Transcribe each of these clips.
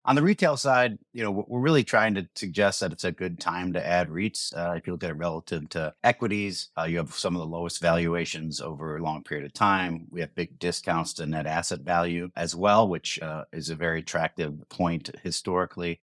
On the retail side, we're really trying to suggest that it's a good time to add REITs. If you look at it relative to equities, you have some of the lowest valuations over a long period of time. We have big discounts to net asset value as well, which is a very attractive point historically.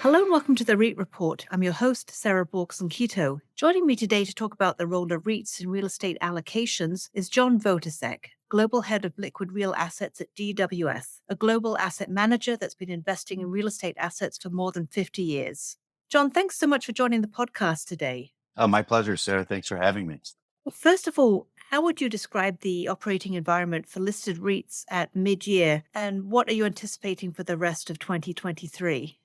Hello and welcome to the REIT Report. I'm your host, Sarah Borkson-Keto. Joining me today to talk about the role of REITs in real estate allocations is John Vojticek, Global Head of Liquid Real Assets at DWS, a global asset manager that's been investing in real estate assets for more than 50 years. John, thanks so much for joining the podcast today. Oh, my pleasure, Sarah. Thanks for having me. Well, first of all, how would you describe the operating environment for listed REITs at mid-year, and what are you anticipating for the rest of 2023?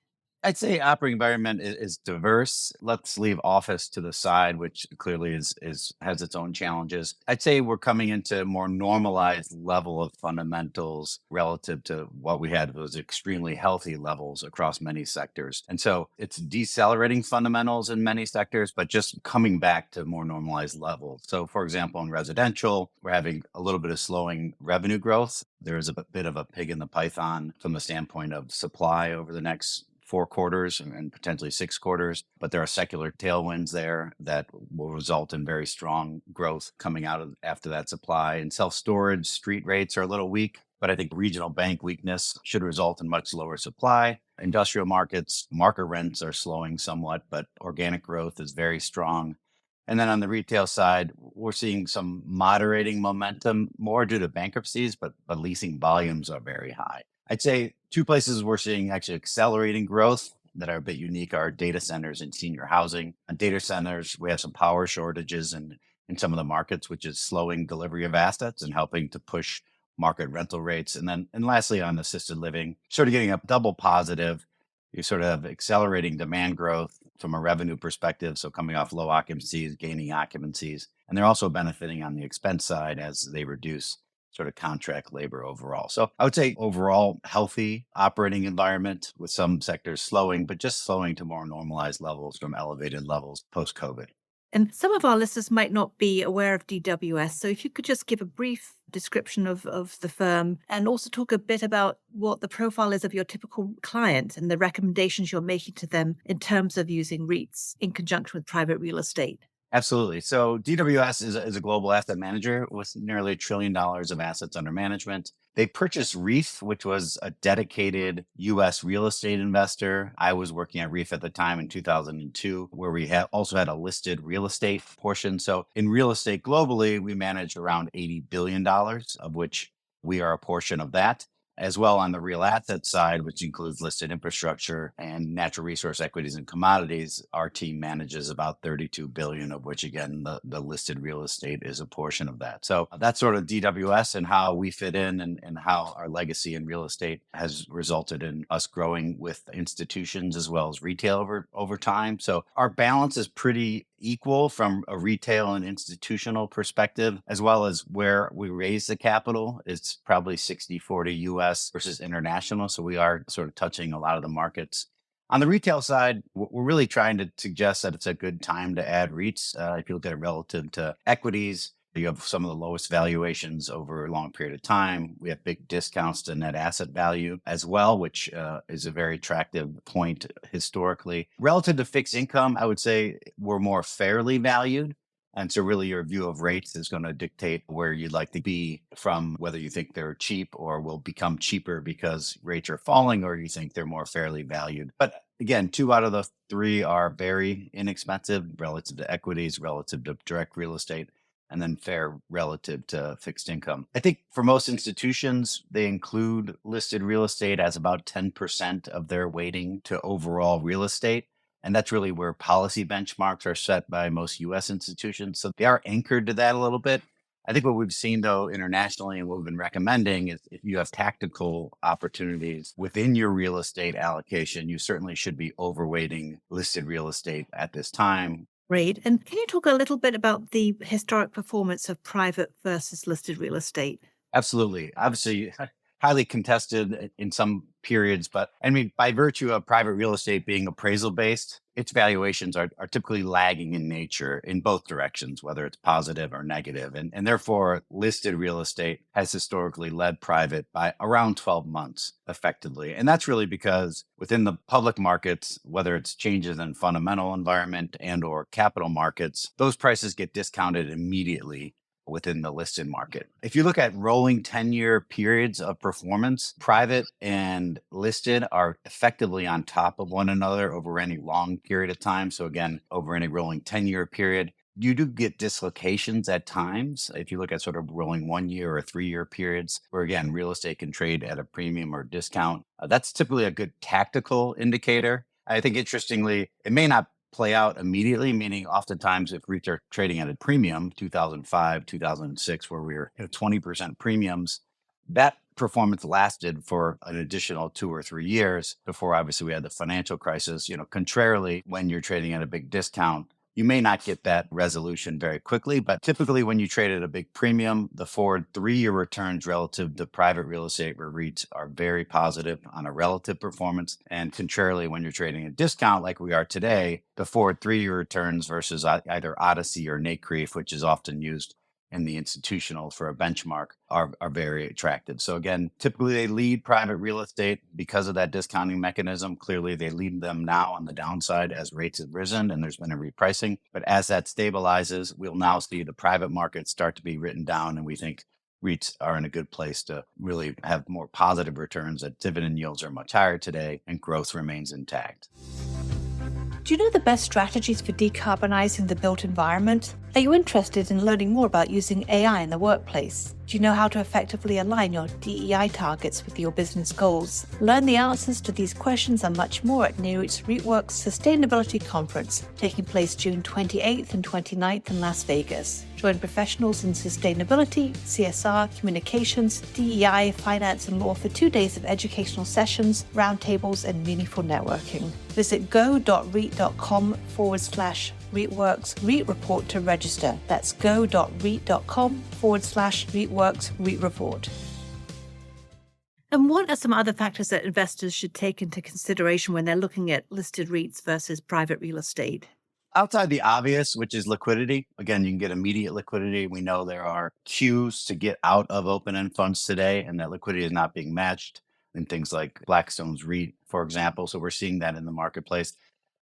I'd say operating environment is diverse. Let's leave office to the side, which clearly is has its own challenges. I'd say we're coming into a more normalized level of fundamentals relative to what we had was extremely healthy levels across many sectors. And so it's decelerating fundamentals in many sectors, but just coming back to more normalized levels. So for example, in residential, we're having a little bit of slowing revenue growth. There is a bit of a pig in the python from the standpoint of supply over the next 4 quarters and potentially 6 quarters, but there are secular tailwinds there that will result in very strong growth coming out of after that supply. And self-storage, street rates are a little weak, but I think regional bank weakness should result in much lower supply. Industrial markets, market rents are slowing somewhat, but organic growth is very strong. And then on the retail side, we're seeing some moderating momentum, more due to bankruptcies, but leasing volumes are very high. I'd say two places we're seeing actually accelerating growth that are a bit unique are data centers and senior housing. On data centers, we have some power shortages in some of the markets, which is slowing delivery of assets and helping to push market rental rates. And lastly, on assisted living, sort of getting a double positive. You sort of have accelerating demand growth from a revenue perspective. So coming off low occupancies, gaining occupancies, and they're also benefiting on the expense side as they reduce sort of contract labor overall. So I would say overall healthy operating environment with some sectors slowing, but just slowing to more normalized levels from elevated levels post-COVID. And some of our listeners might not be aware of DWS. So if you could just give a brief description of the firm and also talk a bit about what the profile is of your typical client and the recommendations you're making to them in terms of using REITs in conjunction with private real estate. Absolutely. So DWS is a global asset manager with nearly $1 trillion of assets under management. They purchased REIT, which was a dedicated US real estate investor. I was working at REIT at the time in 2002, where we also had a listed real estate portion. So in real estate globally, we manage around $80 billion, of which we are a portion of that. As well on the real asset side, which includes listed infrastructure and natural resource equities and commodities, our team manages about 32 billion, of which again, the listed real estate is a portion of that. So that's sort of DWS and how we fit in and how our legacy in real estate has resulted in us growing with institutions as well as retail over time. So our balance is pretty equal from a retail and institutional perspective, as well as where we raise the capital. It's probably 60-40 US versus international. So we are sort of touching a lot of the markets. On the retail side, we're really trying to suggest that it's a good time to add REITs. If you look at it relative to equities, you have some of the lowest valuations over a long period of time. We have big discounts to net asset value as well, which is a very attractive point historically. Relative to fixed income, I would say we're more fairly valued. And so really your view of rates is going to dictate where you'd like to be from whether you think they're cheap or will become cheaper because rates are falling or you think they're more fairly valued. But again, 2 out of the 3 are very inexpensive relative to equities, relative to direct real estate, and then fair relative to fixed income. I think for most institutions, they include listed real estate as about 10% of their weighting to overall real estate. And that's really where policy benchmarks are set by most US institutions. So they are anchored to that a little bit. I think what we've seen though internationally and what we've been recommending is if you have tactical opportunities within your real estate allocation, you certainly should be overweighting listed real estate at this time. Great. And can you talk a little bit about the historic performance of private versus listed real estate? Absolutely. Obviously, highly contested in some periods. But I mean, by virtue of private real estate being appraisal based, its valuations are typically lagging in nature in both directions, whether it's positive or negative. And therefore, listed real estate has historically led private by around 12 months effectively. And that's really because within the public markets, whether it's changes in fundamental environment and or capital markets, those prices get discounted immediately within the listed market. If you look at rolling 10-year periods of performance, private and listed are effectively on top of one another over any long period of time. So again, over any rolling 10-year period, you do get dislocations at times. If you look at sort of rolling 1 year or 3 year periods, where again, real estate can trade at a premium or discount, that's typically a good tactical indicator. I think interestingly, it may not play out immediately, meaning oftentimes if REITs are trading at a premium, 2005, 2006, where we were 20% premiums, that performance lasted for an additional 2 or 3 years before obviously we had the financial crisis. Contrarily, when you're trading at a big discount, you may not get that resolution very quickly, but typically when you trade at a big premium, the forward 3 year returns relative to private real estate or REITs are very positive on a relative performance. And contrarily, when you're trading a discount like we are today, the forward 3 year returns versus either Odyssey or NCREIF, which is often used in the institutional for a benchmark, are very attractive. So again, typically they lead private real estate because of that discounting mechanism. Clearly they lead them now on the downside as rates have risen and there's been a repricing. But as that stabilizes, we'll now see the private market start to be written down. And we think REITs are in a good place to really have more positive returns, that dividend yields are much higher today and growth remains intact. Do you know the best strategies for decarbonizing the built environment? Are you interested in learning more about using AI in the workplace? Do you know how to effectively align your DEI targets with your business goals? Learn the answers to these questions and much more at NAREIT's REITworks Sustainability Conference, taking place June 28th and 29th in Las Vegas. Join professionals in sustainability, CSR, communications, DEI, finance, and law for 2 days of educational sessions, roundtables, and meaningful networking. Visit go.reit.com/REITworks REIT Report to register. That's go.reit.com/REITworks REIT Report. And what are some other factors that investors should take into consideration when they're looking at listed REITs versus private real estate? Outside the obvious, which is liquidity, again, you can get immediate liquidity. We know there are queues to get out of open-end funds today, and that liquidity is not being matched in things like Blackstone's REIT, for example. So we're seeing that in the marketplace.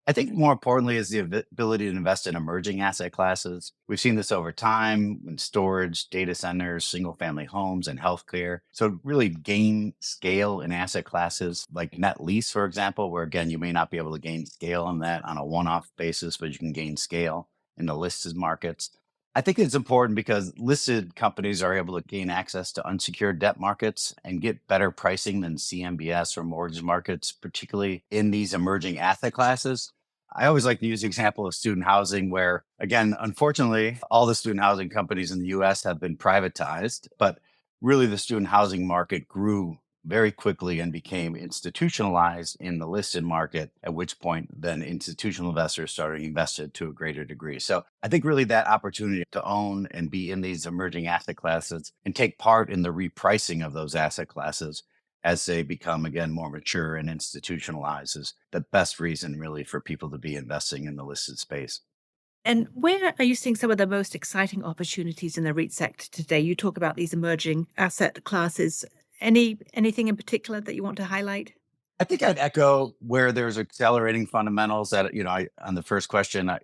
I think more importantly is the ability to invest in emerging asset classes. We've seen this over time in storage, data centers, single family homes, and healthcare. So really gain scale in asset classes like net lease, for example, where again, you may not be able to gain scale on that on a one-off basis, but you can gain scale in the listed markets. I think it's important because listed companies are able to gain access to unsecured debt markets and get better pricing than CMBS or mortgage markets, particularly in these emerging asset classes. I always like to use the example of student housing, where, again, unfortunately, all the student housing companies in the US have been privatized, but really the student housing market grew very quickly and became institutionalized in the listed market, at which point then institutional investors started invested to a greater degree. So I think really that opportunity to own and be in these emerging asset classes and take part in the repricing of those asset classes as they become, again, more mature and institutionalized is the best reason really for people to be investing in the listed space. And where are you seeing some of the most exciting opportunities in the REIT sector today? You talk about these emerging asset classes. Anything in particular that you want to highlight? I think I'd echo where there's accelerating fundamentals that, on the first question, I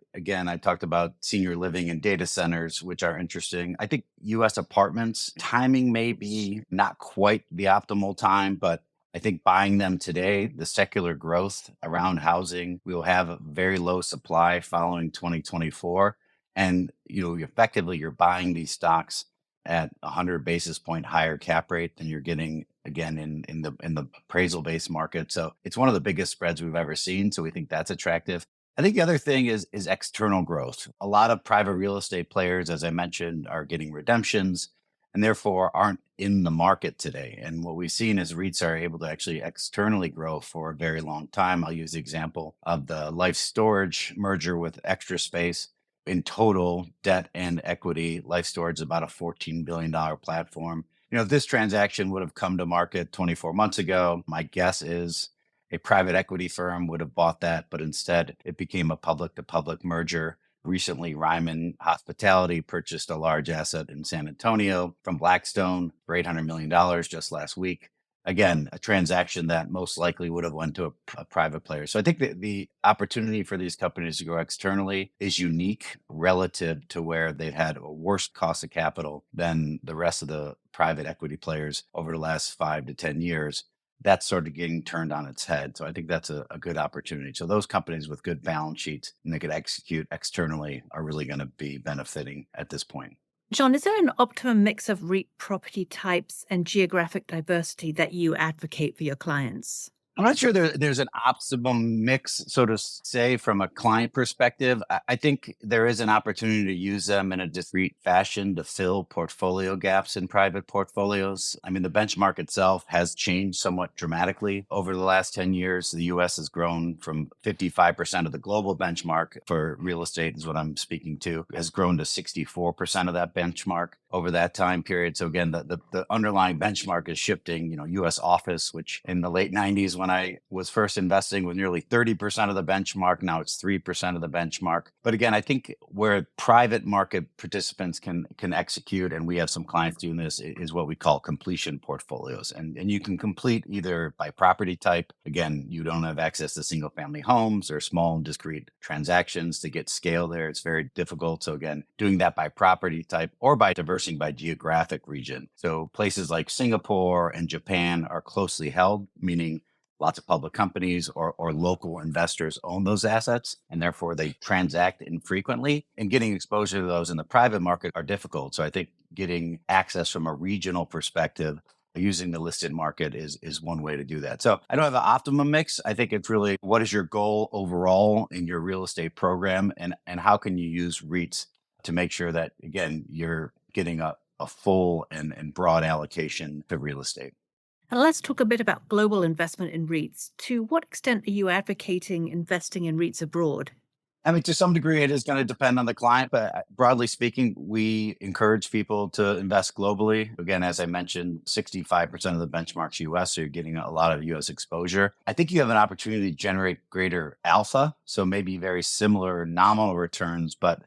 talked about senior living and data centers, which are interesting. I think US apartments timing may be not quite the optimal time, but I think buying them today, the secular growth around housing, we will have a very low supply following 2024. And, effectively you're buying these stocks at 100 basis point higher cap rate than you're getting again in the appraisal based market. So it's one of the biggest spreads we've ever seen. So we think that's attractive. I think the other thing is external growth. A lot of private real estate players, as I mentioned, are getting redemptions and therefore aren't in the market today. And what we've seen is REITs are able to actually externally grow for a very long time. I'll use the example of the Life Storage merger with Extra Space. In total, debt and equity, Life Storage is about a $14 billion platform. If this transaction would have come to market 24 months ago, my guess is a private equity firm would have bought that, but instead it became a public to public merger. Recently, Ryman Hospitality purchased a large asset in San Antonio from Blackstone for $800 million just last week. Again, a transaction that most likely would have went to a private player. So I think that the opportunity for these companies to go externally is unique relative to where they've had a worse cost of capital than the rest of the private equity players over the last 5 to 10 years. That's sort of getting turned on its head. So I think that's a good opportunity. So those companies with good balance sheets and they could execute externally are really going to be benefiting at this point. John, is there an optimum mix of REIT property types and geographic diversity that you advocate for your clients? I'm not sure there's an optimum mix, so to say, from a client perspective. I think there is an opportunity to use them in a discrete fashion to fill portfolio gaps in private portfolios. I mean, the benchmark itself has changed somewhat dramatically over the last 10 years. The US has grown from 55% of the global benchmark for real estate, is what I'm speaking to, has grown to 64% of that benchmark over that time period. So again, the underlying benchmark is shifting. US office, which in the late 90s when I was first investing was nearly 30% of the benchmark. Now it's 3% of the benchmark. But again, I think where private market participants can execute, and we have some clients doing this, is what we call completion portfolios. And you can complete either by property type. Again, you don't have access to single family homes or small and discrete transactions to get scale there. It's very difficult. So again, doing that by property type or by diversing by geographic region. So places like Singapore and Japan are closely held, meaning lots of public companies or local investors own those assets, and therefore they transact infrequently. And getting exposure to those in the private market are difficult. So I think getting access from a regional perspective using the listed market is one way to do that. So I don't have an optimum mix. I think it's really what is your goal overall in your real estate program, and how can you use REITs to make sure that, again, you're getting a full and broad allocation to real estate. And let's talk a bit about global investment in REITs. To what extent are you advocating investing in REITs abroad? I mean, to some degree, it is going to depend on the client, but broadly speaking, we encourage people to invest globally. Again, as I mentioned, 65% of the benchmark's US, so you're getting a lot of US exposure. I think you have an opportunity to generate greater alpha, so maybe very similar nominal returns, but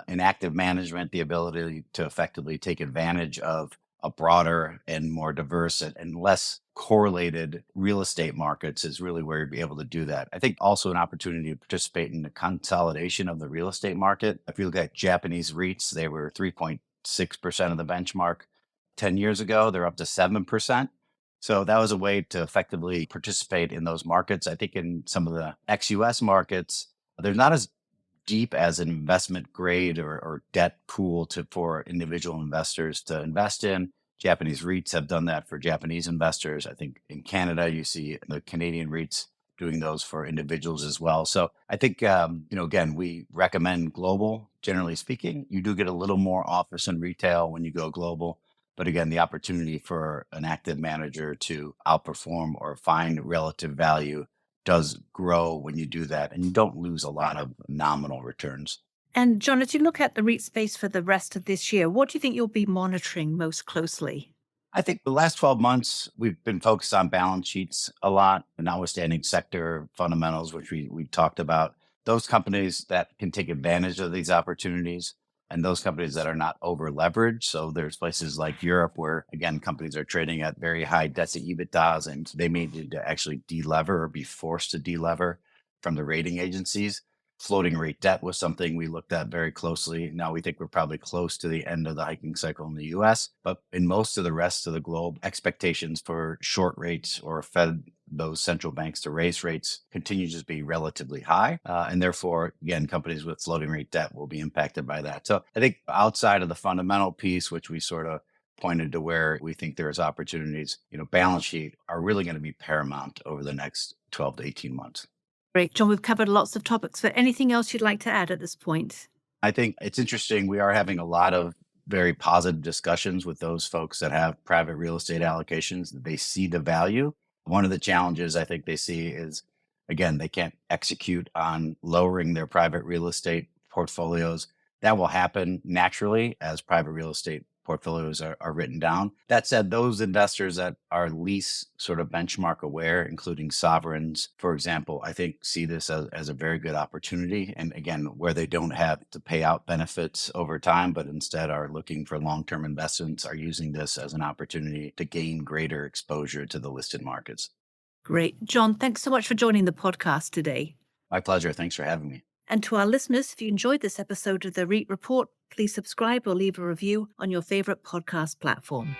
in active management, the ability to effectively take advantage of a broader and more diverse and less correlated real estate markets is really where you'd be able to do that. I think also an opportunity to participate in the consolidation of the real estate market. If you look at Japanese REITs, they were 3.6% of the benchmark 10 years ago. They're up to 7%. So that was a way to effectively participate in those markets. I think in some of the ex-US markets, they're not as deep as an investment grade or debt pool for individual investors to invest in. Japanese REITs have done that for Japanese investors. I think in Canada, you see the Canadian REITs doing those for individuals as well. So I think, again, we recommend global, generally speaking. You do get a little more office and retail when you go global. But again, the opportunity for an active manager to outperform or find relative value does grow when you do that, and you don't lose a lot of nominal returns. And John, as you look at the REIT space for the rest of this year, what do you think you'll be monitoring most closely? I think the last 12 months, we've been focused on balance sheets a lot, notwithstanding sector fundamentals, which we talked about. Those companies that can take advantage of these opportunities and those companies that are not over leveraged. So there's places like Europe where, again, companies are trading at very high debt to EBITDAs, and they may need to actually delever or be forced to delever from the rating agencies. Floating rate debt was something we looked at very closely. Now we think we're probably close to the end of the hiking cycle in the US, but in most of the rest of the globe, expectations for short rates or those central banks to raise rates continue to be relatively high. And therefore, again, companies with floating rate debt will be impacted by that. So I think outside of the fundamental piece, which we sort of pointed to where we think there's opportunities, balance sheet are really going to be paramount over the next 12 to 18 months. Great. John, we've covered lots of topics, but anything else you'd like to add at this point? I think it's interesting. We are having a lot of very positive discussions with those folks that have private real estate allocations. They see the value. One of the challenges I think they see is, again, they can't execute on lowering their private real estate portfolios. That will happen naturally as private real estate portfolios are written down. That said, those investors that are least sort of benchmark aware, including sovereigns, for example, I think see this as a very good opportunity. And again, where they don't have to pay out benefits over time, but instead are looking for long-term investments, are using this as an opportunity to gain greater exposure to the listed markets. Great. John, thanks so much for joining the podcast today. My pleasure. Thanks for having me. And to our listeners, if you enjoyed this episode of the REIT Report, please subscribe or leave a review on your favorite podcast platform.